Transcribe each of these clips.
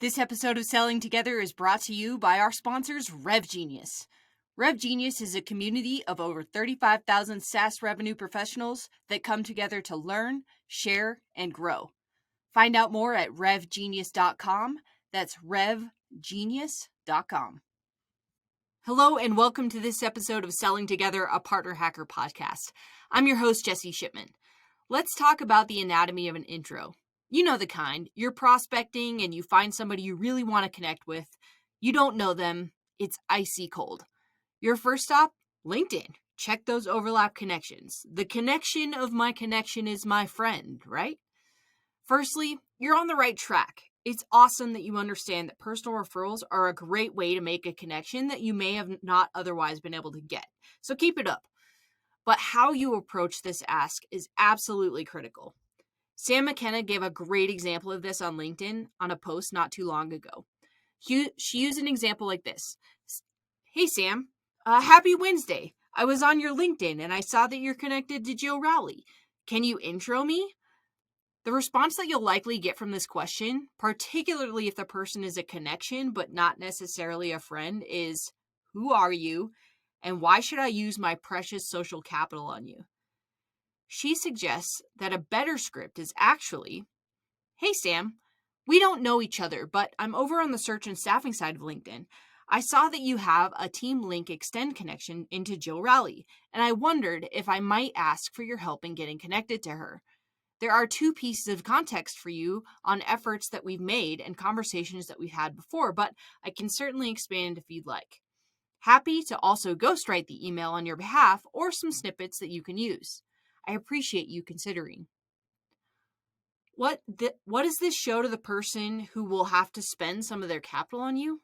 This episode of Selling Together is brought to you by our sponsors, RevGenius. RevGenius is a community of over 35,000 SaaS revenue professionals that come together to learn, share, and grow. Find out more at revgenius.com. That's revgenius.com. Hello and welcome to this episode of Selling Together, a Partner Hacker podcast. I'm your host, Jessie Shipman. Let's talk about the anatomy of an intro. You know the kind. You're prospecting and you find somebody you really want to connect with. You don't know them. It's icy cold. Your first stop? LinkedIn. Check those overlap connections. The connection of my connection is my friend, right? Firstly, you're on the right track. It's awesome that you understand that personal referrals are a great way to make a connection that you may have not otherwise been able to get. So keep it up. But how you approach this ask is absolutely critical. Sam McKenna gave a great example of this on LinkedIn on a post not too long ago. She used an example like this. Hey, Sam, happy Wednesday. I was on your LinkedIn and I saw that you're connected to Joe Rowley. Can you intro me? The response that you'll likely get from this question, particularly if the person is a connection but not necessarily a friend, is, who are you and why should I use my precious social capital on you? She suggests that a better script is actually, hey Sam, we don't know each other, but I'm over on the search and staffing side of LinkedIn. I saw that you have a Team Link Extend connection into Jill Rowley, and I wondered if I might ask for your help in getting connected to her. There are two pieces of context for you on efforts that we've made and conversations that we've had before, but I can certainly expand if you'd like. Happy to also ghostwrite the email on your behalf or some snippets that you can use. I appreciate you considering. What does this show to the person who will have to spend some of their capital on you?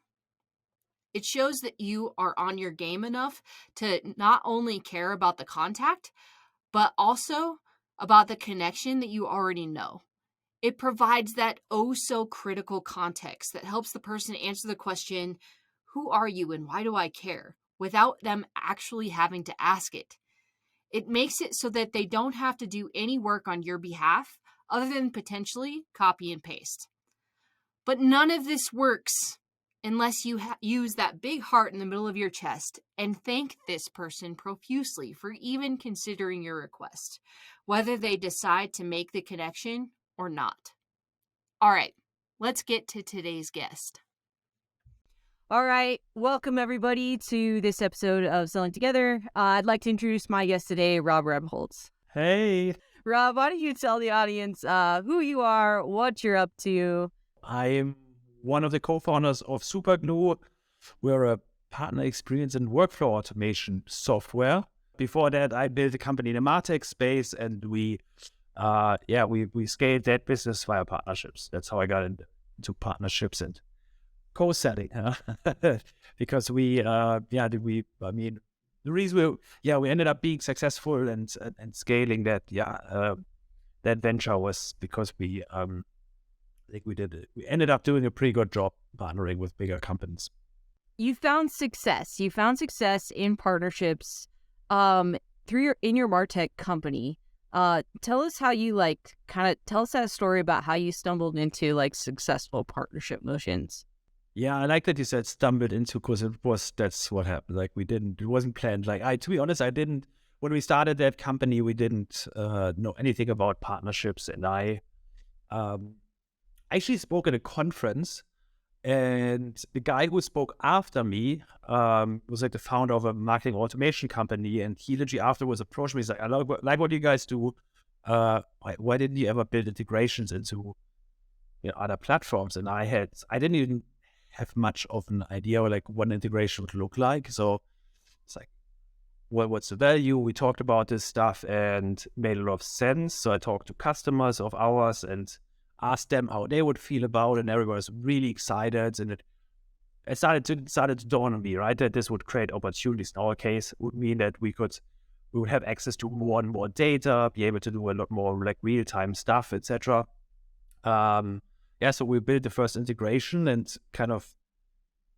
It shows that you are on your game enough to not only care about the contact, but also about the connection that you already know. It provides that so critical context that helps the person answer the question, who are you and why do I care, without them actually having to ask it. It makes it so that they don't have to do any work on your behalf other than potentially copy and paste. But none of this works unless you use that big heart in the middle of your chest and thank this person profusely for even considering your request, whether they decide to make the connection or not. All right, let's get to today's guest. All right, welcome everybody to this episode of Selling Together. I'd like to introduce my guest today, Rob Rebholz. Hey. Rob, why don't you tell the audience who you are, what you're up to? I am one of the co-founders of Superglue. We're a partner experience and workflow automation software. Before that, I built a company in the MarTech space, and we scaled that business via partnerships. That's how I got into partnerships and co-selling, because the reason we ended up being successful and scaling that venture was because we ended up doing a pretty good job partnering with bigger companies. You found success in partnerships in your MarTech company. Tell us how you tell us that story about how you stumbled into successful partnership motions. Yeah, I like that you said stumbled into, because that's what happened. It wasn't planned. To be honest, when we started that company, we didn't know anything about partnerships. And I actually spoke at a conference, and the guy who spoke after me was the founder of a marketing automation company. And he literally afterwards approached me. He's like, I like what you guys do. Why didn't you ever build integrations into other platforms? And I didn't even have much of an idea what an integration would look like. So it's what's the value? We talked about this stuff and made a lot of sense. So I talked to customers of ours and asked them how they would feel about it, and everyone was really excited. And it started to dawn on me, right, that this would create opportunities. In our case, it would mean that we would have access to more and more data, be able to do a lot more real-time stuff, etc. So we built the first integration and kind of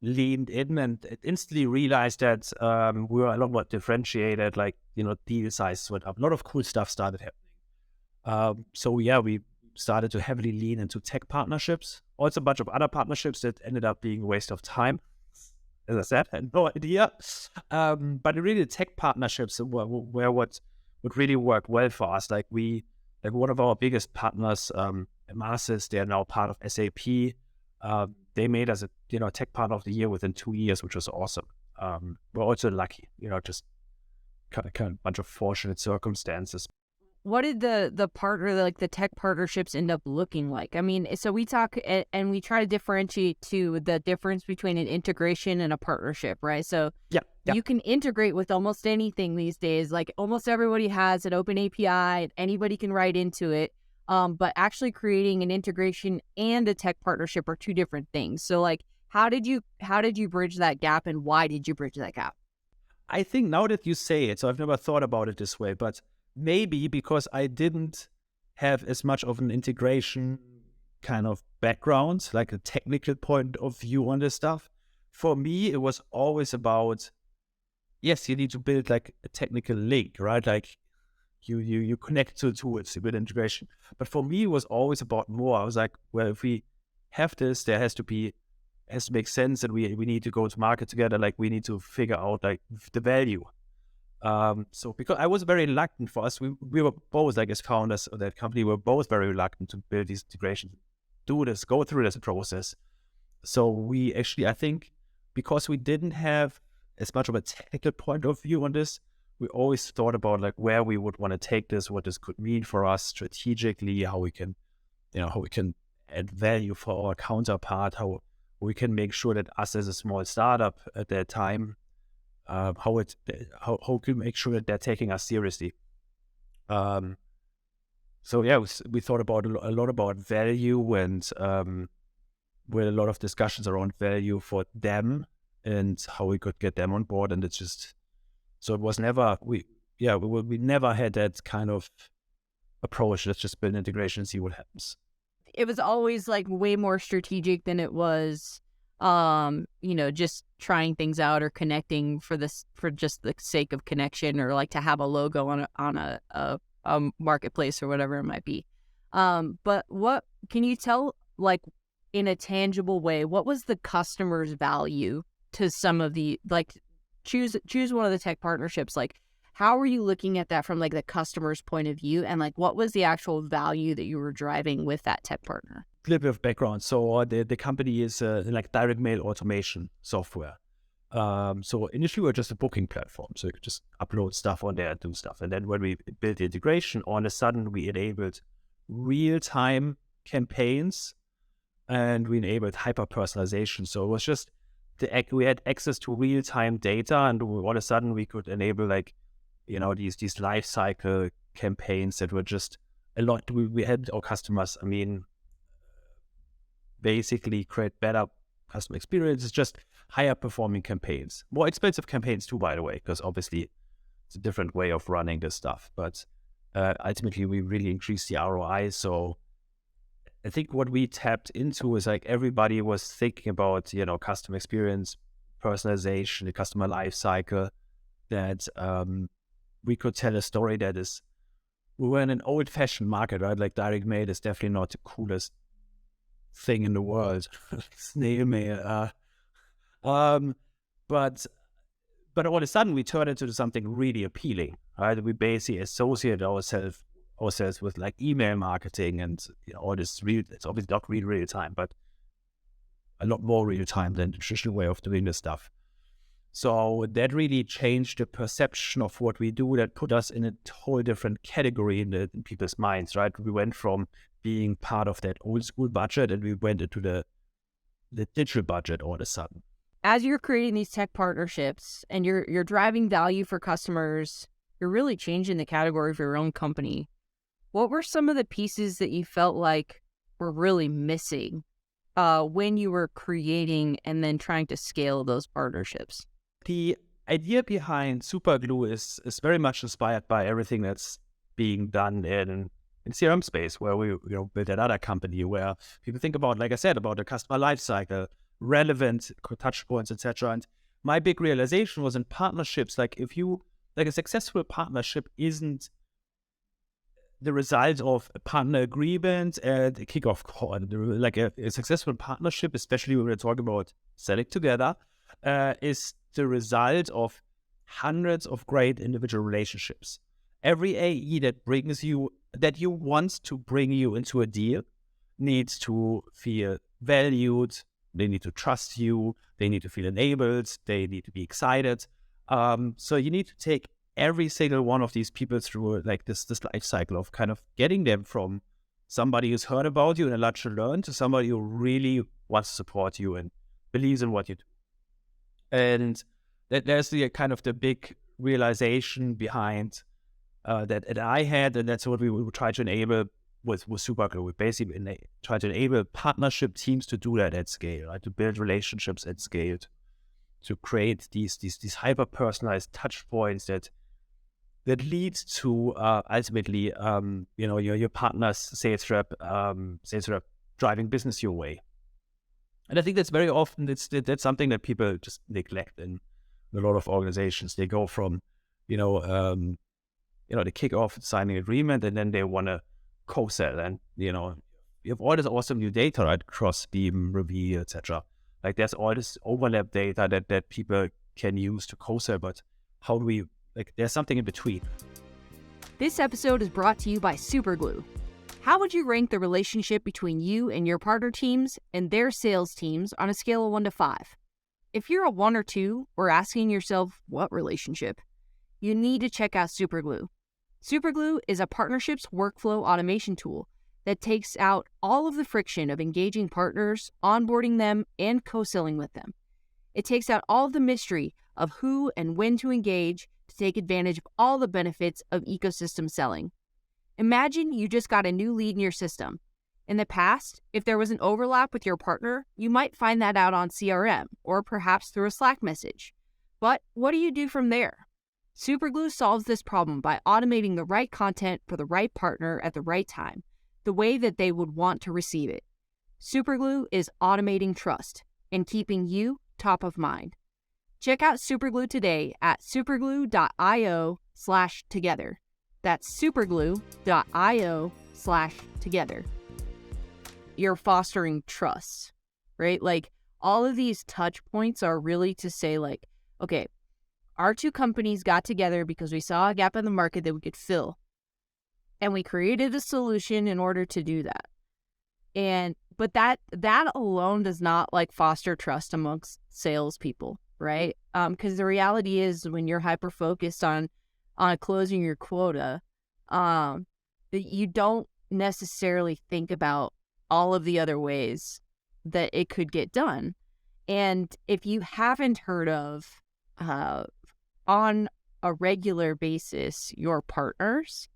leaned in and instantly realized that we were a lot more differentiated. Deal sizes went up. A lot of cool stuff started happening. We started to heavily lean into tech partnerships. Also a bunch of other partnerships that ended up being a waste of time. As I said, I had no idea. But really the tech partnerships were what really worked well for us. Like one of our biggest partners, Masses, they are now part of SAP. They made us a tech partner of the year within 2 years, which was awesome. We're also lucky, just kind of a bunch of fortunate circumstances. What did the partner, like the tech partnerships, end up looking like? I mean, so we talk and we try to differentiate to the difference between an integration and a partnership, right? So Yeah. you can integrate with almost anything these days. Like almost everybody has an open API, anybody can write into it. But actually creating an integration and a tech partnership are two different things. So like, how did you bridge that gap, and why did you bridge that gap? I think now that you say it, so I've never thought about it this way, but maybe because I didn't have as much of an integration kind of background, like a technical point of view on this stuff. For me, it was always about, yes, you need to build like a technical link, right? Like you connect to tools with integration. But for me, it was always about more. I was like, well, if we have this, there has to make sense, and we need to go to market together. Like we need to figure out like the value. So because I was very reluctant, for us, we were both, like as founders of that company, we were both very reluctant to build these integrations, go through this process. So we actually, I think, because we didn't have as much of a technical point of view on this, we always thought about like where we would want to take this, what this could mean for us strategically, how we can add value for our counterpart, how we can make sure that us as a small startup at that time, how can we make sure that they're taking us seriously. So yeah, we thought about a lot about value, and with a lot of discussions around value for them and how we could get them on board. And it's just, so it was never, we never had that kind of approach. Let's just build integration and see what happens. It was always like way more strategic than it was, just trying things out or connecting for just the sake of connection, or like to have a logo on a marketplace or whatever it might be. But what can you tell, like in a tangible way, what was the customer's value to some of the, like, choose one of the tech partnerships? Like, how were you looking at that from like the customer's point of view, and like what was the actual value that you were driving with that tech partner? A little bit of background. So the company is like direct mail automation software. So initially we were just a booking platform, so you could just upload stuff on there and do stuff. And then when we built the integration, all of a sudden we enabled real-time campaigns, and we enabled hyper-personalization. So it was just we had access to real-time data, and all of a sudden we could enable like, these life cycle campaigns that were just a lot. We had our customers, basically create better customer experiences, just higher performing campaigns, more expensive campaigns too, by the way, because obviously it's a different way of running this stuff. But ultimately we really increased the ROI. So I think what we tapped into is like everybody was thinking about, customer experience, personalization, the customer life cycle, that we could tell a story that is, we were in an old fashioned market, right? Like direct mail is definitely not the coolest thing in the world. Snail mail. But all of a sudden we turned into something really appealing, right? We basically associate ourselves with like email marketing and all this it's obviously not real time, but a lot more real time than the traditional way of doing this stuff. So that really changed the perception of what we do. That put us in a whole different category in people's minds, right? We went from being part of that old school budget, and we went into the digital budget all of a sudden. As you're creating these tech partnerships and you're driving value for customers, you're really changing the category for your own company. What were some of the pieces that you felt like were really missing when you were creating and then trying to scale those partnerships? The idea behind Superglue is very much inspired by everything that's being done in CRM space, where we built another company where people think about, like I said, about the customer lifecycle, relevant touch points, etc. And my big realization was in partnerships, like a successful partnership isn't the result of a partner agreement and a kickoff call. Like a successful partnership, especially when we're talking about selling together, is the result of hundreds of great individual relationships. Every AE that you want to bring you into a deal needs to feel valued. They need to trust you. They need to feel enabled. They need to be excited. So you need to take every single one of these people through like this life cycle of kind of getting them from somebody who's heard about you and a lot to learn to somebody who really wants to support you and believes in what you do. And there's the kind of the big realization behind that I had, and that's what we would try to enable with Superglue. We basically try to enable partnership teams to do that at scale, right? To build relationships at scale, to create these hyper-personalized touch points that leads to ultimately your partner's sales rep driving business your way. And I think that's very often that's something that people just neglect in a lot of organizations. They go from the kickoff signing agreement, and then they want to co-sell, and you have all this awesome new data, right? Cross-beam, review, etc. Like there's all this overlap data that people can use to co-sell, but how do we, there's something in between. This episode is brought to you by Superglue. How would you rank the relationship between you and your partner teams and their sales teams on a scale of 1 to 5? If you're a 1 or 2, or asking yourself, what relationship? You need to check out Superglue. Superglue is a partnerships workflow automation tool that takes out all of the friction of engaging partners, onboarding them, and co-selling with them. It takes out all of the mystery of who and when to engage to take advantage of all the benefits of ecosystem selling. Imagine you just got a new lead in your system. In the past, if there was an overlap with your partner, you might find that out on CRM or perhaps through a Slack message. But what do you do from there? Superglue solves this problem by automating the right content for the right partner at the right time, the way that they would want to receive it. Superglue is automating trust and keeping you top of mind. Check out Superglue today at superglue.io/together. That's superglue.io/together. You're fostering trust, right? Like all of these touch points are really to say like, okay, our two companies got together because we saw a gap in the market that we could fill. And we created a solution in order to do that. But that alone does not like foster trust amongst salespeople, right? Because the reality is when you're hyper focused on closing your quota, that you don't necessarily think about all of the other ways that it could get done. And if you haven't heard of on a regular basis your partners,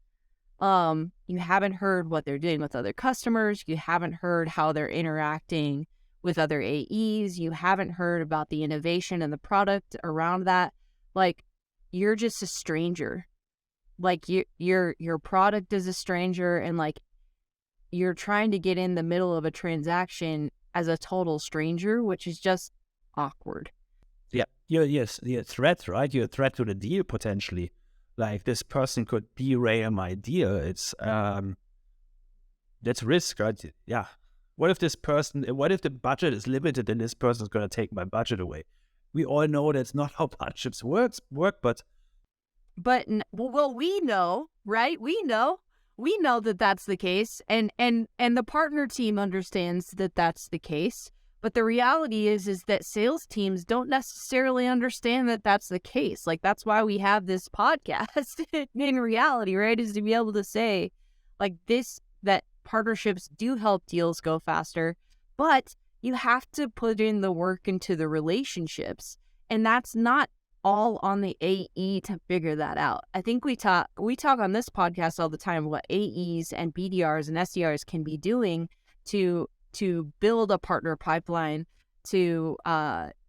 you haven't heard what they're doing with other customers, you haven't heard how they're interacting with other AEs, you haven't heard about the innovation and the product around that, like you're just a stranger. Like your product is a stranger, and like you're trying to get in the middle of a transaction as a total stranger, which is just awkward. Yeah, you're a threat, right? You're a threat to the deal potentially. Like this person could derail my deal. It's that's risk, right? Yeah. What if the budget is limited and this person is going to take my budget away? We all know that's not how partnerships work, but we know, right? We know that that's the case, and the partner team understands that that's the case. But the reality is that sales teams don't necessarily understand that that's the case. Like that's why we have this podcast in reality, right? Is to be able to say like this, that partnerships do help deals go faster, but you have to put in the work into the relationships, and that's not all on the AE to figure that out. I think we talk on this podcast all the time what AEs and BDRs and SDRs can be doing to build a partner pipeline, to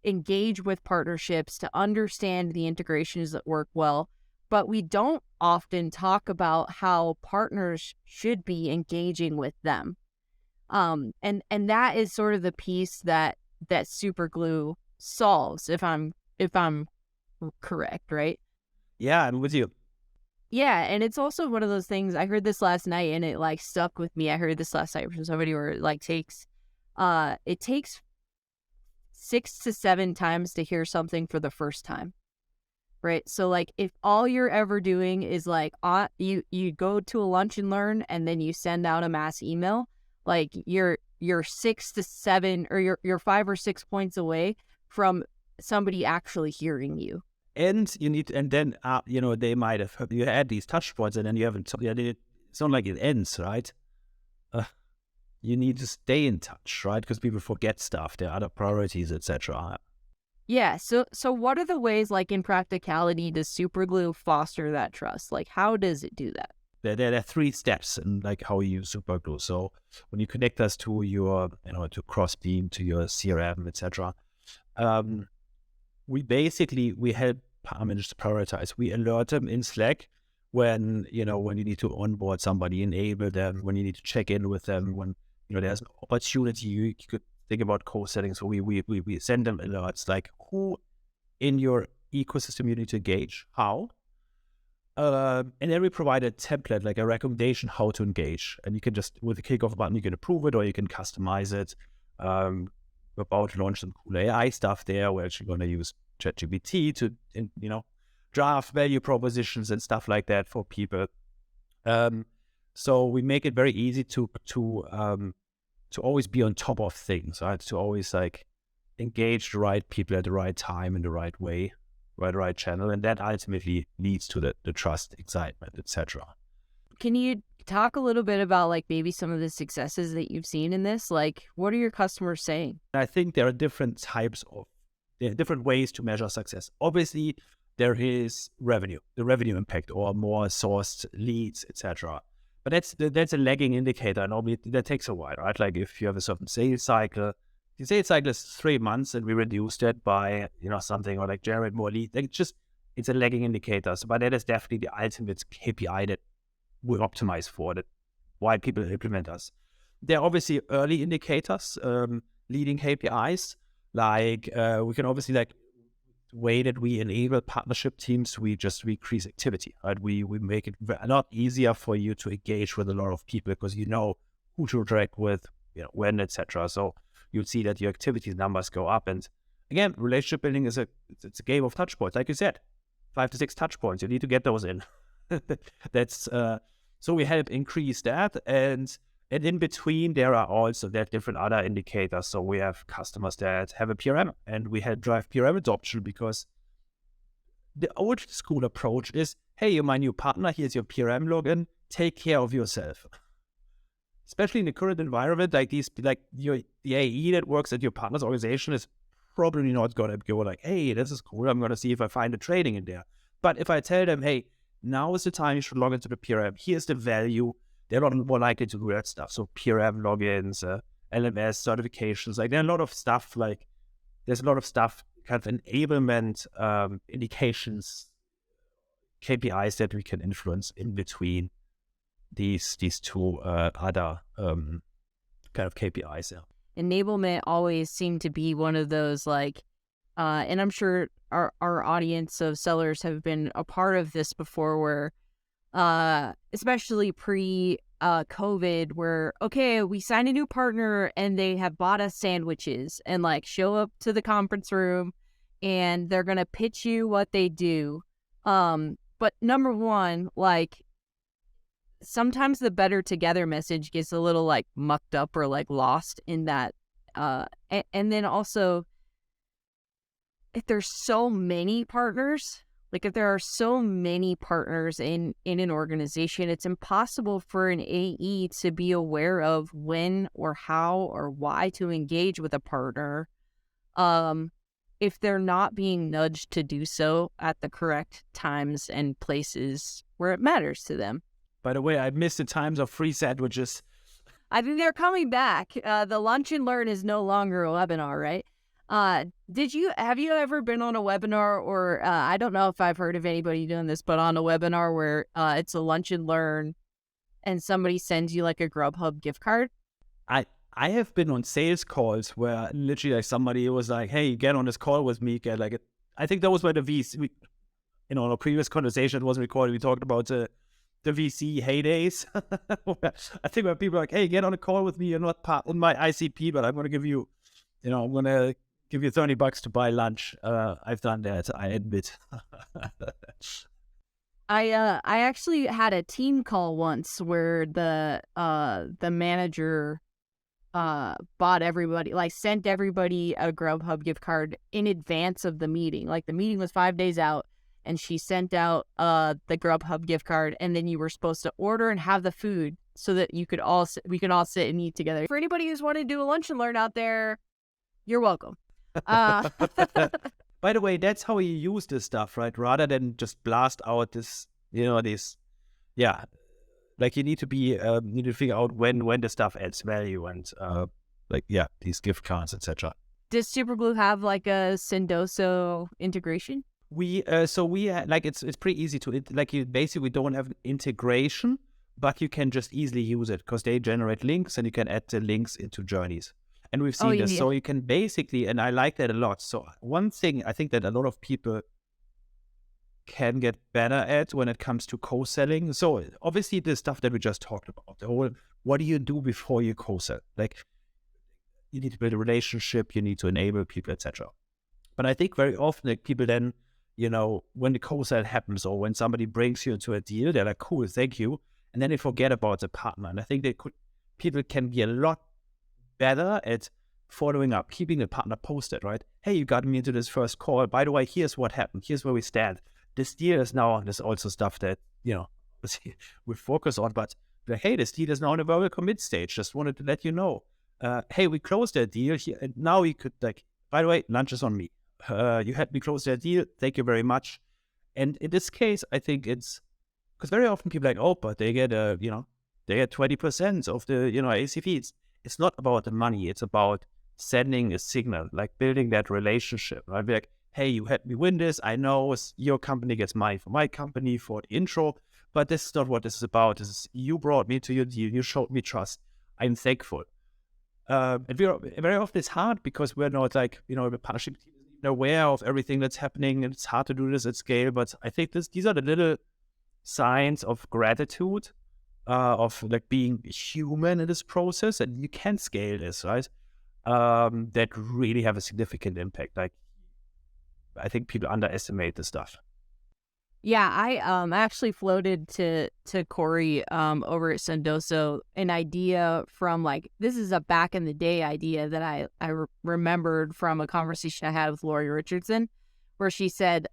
engage with partnerships, to understand the integrations that work well. But we don't often talk about how partners should be engaging with them. And that is sort of the piece that Superglue solves, if I'm correct, right? Yeah, I'm with you. Yeah, and it's also one of those things. I heard this last night, and it like stuck with me. I heard this last night from somebody where it takes 6 to 7 times to hear something for the first time, right? So like if all you're ever doing is like you go to a lunch and learn, and then you send out a mass email, like you're 6 to 7, or you're 5 or 6 points away from somebody actually hearing you. And you need, and then they might have you had these touch points, and then you haven't. It's not like it ends, right? You need to stay in touch, right? Because people forget stuff, there are other priorities, etc. Yeah. So what are the ways, like in practicality, does Superglue foster that trust? Like, how does it do that? There are 3 steps in like how you use Superglue. So when you connect us to your, to Crossbeam, to your CRM, etc. We help managers to prioritize. We alert them in Slack when you need to onboard somebody, enable them, when you need to check in with them, when there's an opportunity. You could think about co-setting. So we send them alerts like who in your ecosystem you need to engage, how, and then we provide a template, like a recommendation how to engage, and you can just, with the kickoff button, you can approve it or you can customize it. We're about to launch some cool AI stuff there. We're actually going to use ChatGPT to, draft value propositions and stuff like that for people. So we make it very easy to always be on top of things, right? To always like engage the right people at the right time in the right way, by the right channel, and that ultimately leads to the trust, excitement, etc. Can you talk a little bit about like maybe some of the successes that you've seen in this? Like, what are your customers saying? I think there are different ways to measure success. Obviously, there is the revenue impact, or more sourced leads, etc. But that's a lagging indicator. Normally, that takes a while, right? Like if you have a certain sales cycle, the sales cycle is 3 months, and we reduce that by something, or like generate more leads. Like it's a lagging indicator. So, but that is definitely the ultimate KPI that we optimize for, that why people implement us. There are obviously early indicators, leading KPIs. Like we can obviously, like, the way that we enable partnership teams, we just increase activity, right? We make it a lot easier for you to engage with a lot of people, because you know who to interact with, when, etc. So you'll see that your activity numbers go up. And again, relationship building it's a game of touch points, like you said, 5 to 6 touch points. You need to get those in. That's so we help increase that, and in between there are different other indicators. So we have customers that have a PRM, and we help drive PRM adoption, because the old school approach is, hey, you're my new partner, here's your PRM login, take care of yourself. Especially in the current environment, like the AE that works at your partner's organization is probably not going to go like, hey, this is cool, I'm going to see if I find a trading in there. But if I tell them, hey, now is the time you should log into the PRM, here's the value, they're a lot more likely to do that stuff. So PRM logins, LMS certifications, like there's a lot of stuff, kind of enablement, indications, KPIs that we can influence in between these 2 other kind of KPIs. Yeah. Enablement always seemed to be one of those, like, and I'm sure our audience of sellers have been a part of this before, where especially pre-COVID, where, okay, we sign a new partner and they have bought us sandwiches, and like show up to the conference room and they're going to pitch you what they do. But number one, like, sometimes the better together message gets a little like mucked up or like lost in that. And then also, if there's so many partners, like if there are so many partners in an organization, it's impossible for an AE to be aware of when or how or why to engage with a partner, if they're not being nudged to do so at the correct times and places where it matters to them. By the way, I missed the times of free sandwiches. I think they're coming back. The Lunch and Learn is no longer a webinar, right? Have you ever been on a webinar, or I don't know if I've heard of anybody doing this, but on a webinar where it's a Lunch and Learn and somebody sends you like a Grubhub gift card? I have been on sales calls where literally like somebody was like, hey, get on this call with me, get like it. I think that was where the VC, in our previous conversation, it wasn't recorded, we talked about the VC heydays. I think when people are like, hey, get on a call with me, you're not part in my ICP, but I'm going to give you, I'm going to give you $30 to buy lunch. I've done that, I admit. I actually had a team call once where the manager sent everybody a Grubhub gift card in advance of the meeting. Like the meeting was 5 days out, and she sent out the Grubhub gift card, and then you were supposed to order and have the food so that we could all sit and eat together. For anybody who's wanting to do a lunch and learn out there, you're welcome. By the way, that's how you use this stuff, right? Rather than just blast out this, like you need to figure out when the stuff adds value and these gift cards, etc. Does Superglue have like a Sendoso integration? It's pretty easy to, you basically don't have integration, but you can just easily use it because they generate links and you can add the links into journeys. And we've seen this. So you can basically, and I like that a lot. So one thing I think that a lot of people can get better at when it comes to co-selling. So obviously the stuff that we just talked about, the whole, what do you do before you co-sell? Like you need to build a relationship, you need to enable people, etc. But I think very often people then, when the co-sell happens or when somebody brings you into a deal, they're like, cool, thank you. And then they forget about the partner. And I think people can be a lot better at following up, keeping the partner posted, right? Hey, you got me into this first call. By the way, here's what happened. Here's where we stand. This deal is now, there's also stuff that, we focus on, but hey, this deal is now in a verbal commit stage. Just wanted to let you know. Hey, we closed that deal here. And now we could by the way, lunch is on me. You had me close that deal. Thank you very much. And in this case, I think it's, because very often people are like, oh, but they get, they get 20% of the, ACV. It's not about the money. It's about sending a signal, like building that relationship. Right? Be like, hey, you had me win this. I know your company gets money for my company for the intro, but this is not what this is about. This is, you brought me to your deal. You showed me trust. I'm thankful. And very often it's hard because we're not the partnership team isn't even aware of everything that's happening, and it's hard to do this at scale. But I think these are the little signs of gratitude, of being human in this process, and you can scale this, right? That really have a significant impact. I think people underestimate this stuff. Yeah, I actually floated to Corey over at Sendoso an idea from this is a back in the day idea that I remembered from a conversation I had with Lori Richardson, where she said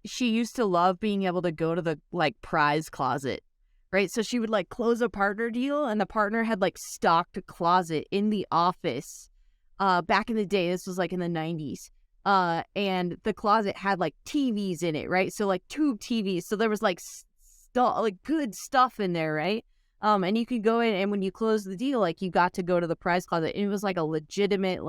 she used to love being able to go to the prize closet, right? So she would close a partner deal, and the partner had stocked a closet in the office. Back in the day, this was in the 90s. And the closet had TVs in it, right? So tube TVs. So there was good stuff in there, right? And you could go in, and when you close the deal, you got to go to the prize closet. And it was a legitimate,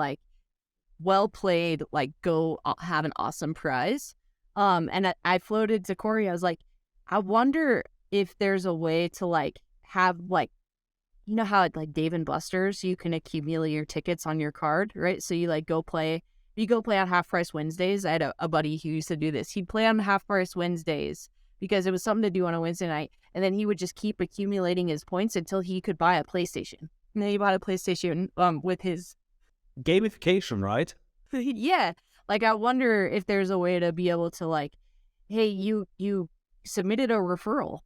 well played, go have an awesome prize. And I floated to Corey. I was like, I wonder if there's a way to have how at Dave & Buster's you can accumulate your tickets on your card, right? So you go play. You go play on Half Price Wednesdays. I had a buddy who used to do this. He'd play on Half Price Wednesdays because it was something to do on a Wednesday night. And then he would just keep accumulating his points until he could buy a PlayStation. And then he bought a PlayStation with his... Gamification, right? Yeah. I wonder if there's a way to be able to hey, you submitted a referral.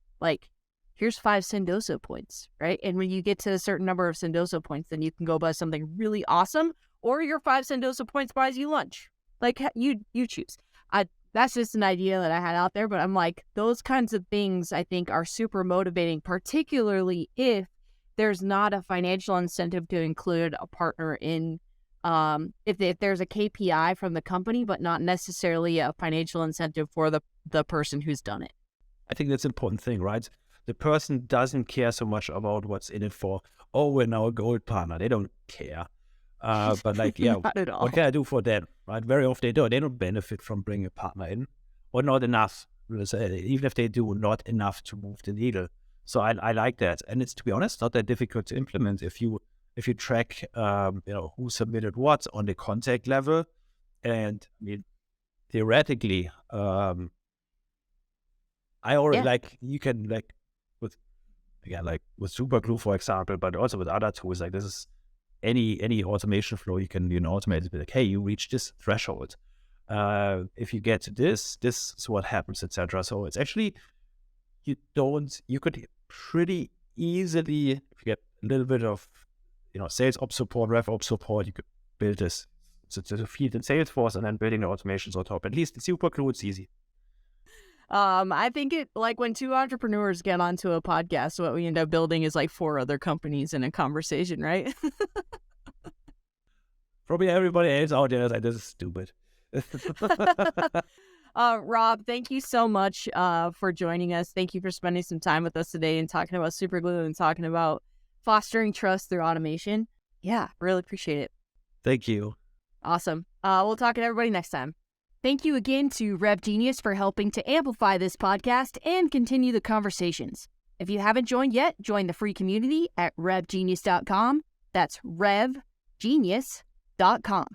Here's 5 Sendoso points, right? And when you get to a certain number of Sendoso points, then you can go buy something really awesome. Or your 5 Sendoso points buys you lunch. You choose. That's just an idea that I had out there, but I'm those kinds of things I think are super motivating, particularly if there's not a financial incentive to include a partner in, if there's a KPI from the company, but not necessarily a financial incentive for the person who's done it. I think that's an important thing, right? The person doesn't care so much about what's in it for, oh, we're now a gold partner. They don't care. But what can I do for them, right? Very often they don't benefit from bringing a partner in, or not enough. Even if they do, not enough to move the needle. So I like that, and it's, to be honest, not that difficult to implement if you track who submitted what on the contact level. And I mean, theoretically, I already Yeah. like you can like with with Superglue, for example, but also with other tools. Like this is any automation flow you can automate. Be like, hey, you reach this threshold. If you get to this is what happens, etc. So it's actually you could pretty easily, if you get a little bit of sales ops support, rev ops support, you could build this. So it's a field in Salesforce and then building the automations on top. At least in Superglue, it's easy. I think it like when two entrepreneurs get onto a podcast, what we end up building is like 4 other companies in a conversation, right? Probably everybody else out there is like, this is stupid. Rob, thank you so much for joining us. Thank you for spending some time with us today and talking about Superglue and talking about fostering trust through automation. Yeah, really appreciate it. Thank you. Awesome. We'll talk to everybody next time. Thank you again to Rev Genius for helping to amplify this podcast and continue the conversations. If you haven't joined yet, join the free community at revgenius.com. That's revgenius.com.